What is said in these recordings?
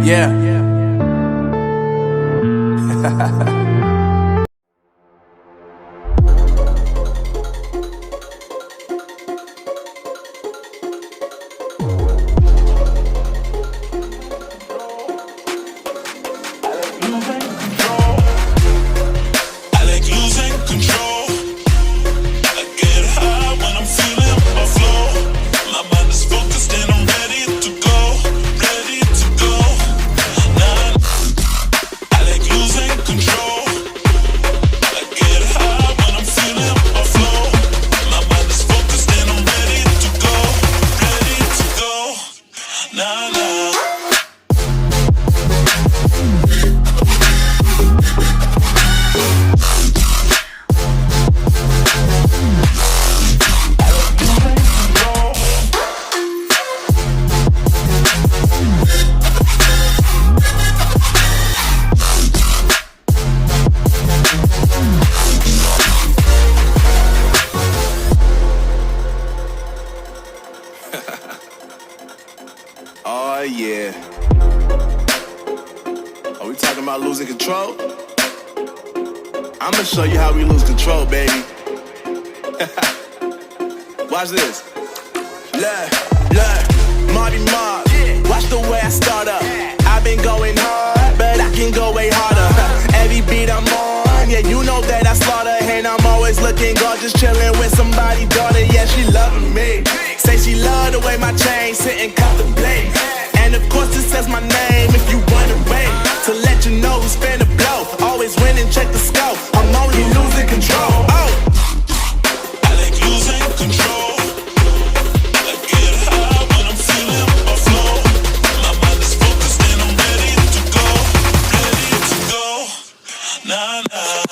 Yeah. Oh yeah. Are we talking about losing control? I'ma show you how we lose control, baby. Watch this. Look, Marty Mark. Watch the way I start up. I've been going hard, but I can go way harder. Every beat I'm on, yeah, you know that I slaughter. And I'm always looking gorgeous, chilling with somebody's daughter. Yeah, she loving me. Say she love the way my chain sit and contemplate. And of course it says my name if you wondering. To let you know who's finna blow. Always winning, check the scope. I'm only losing control. Oh, I like losing control. I get high when I'm feeling my flow. My mind is focused and I'm ready to go. Ready to go. Nah, nah.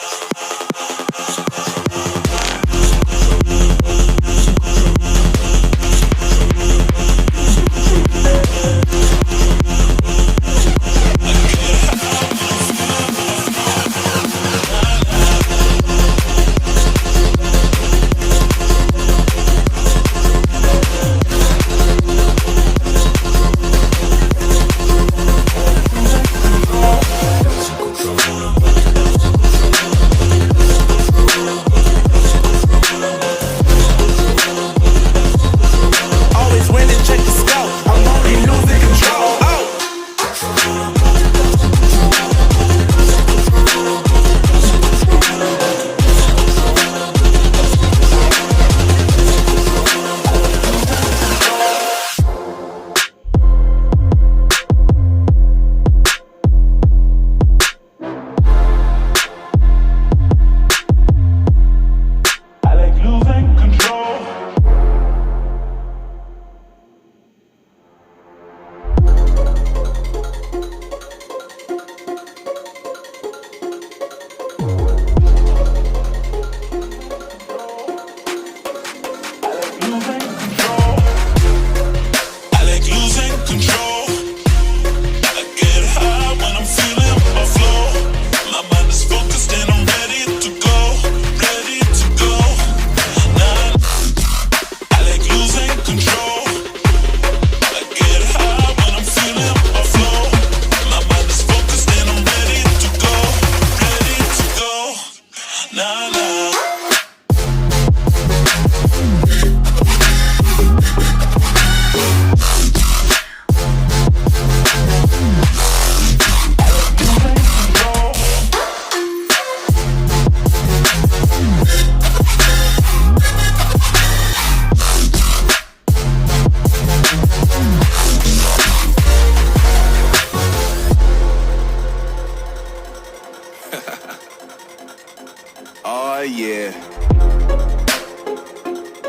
Oh yeah.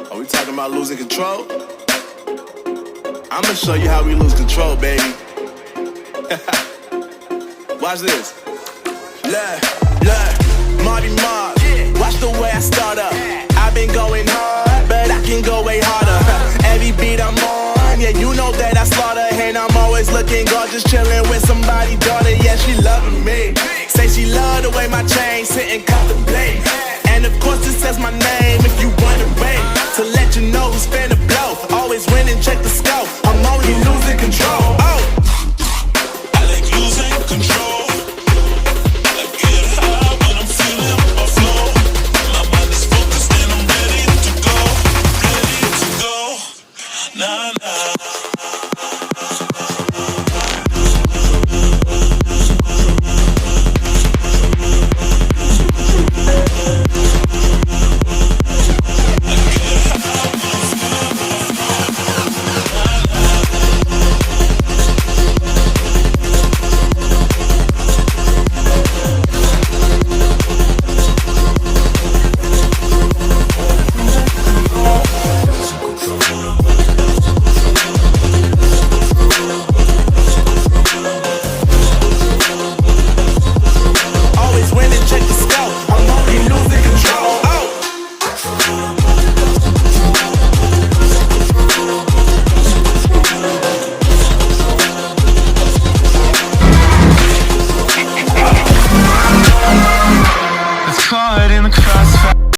Are we talking about losing control? I'ma show you how we lose control, baby. Watch this. Look, Marty Mark. Watch the way I start up. I've been going hard, but I can go way harder. Every beat I'm on, yeah, you know that I slaughter. And I'm always looking gorgeous, chilling with somebody's daughter. Yeah, she loving me. Say she love the way my chain sit and contemplate. And of course it says my name if you wondering. To let you know who's finna blow. Always winning, check the scope. I'm only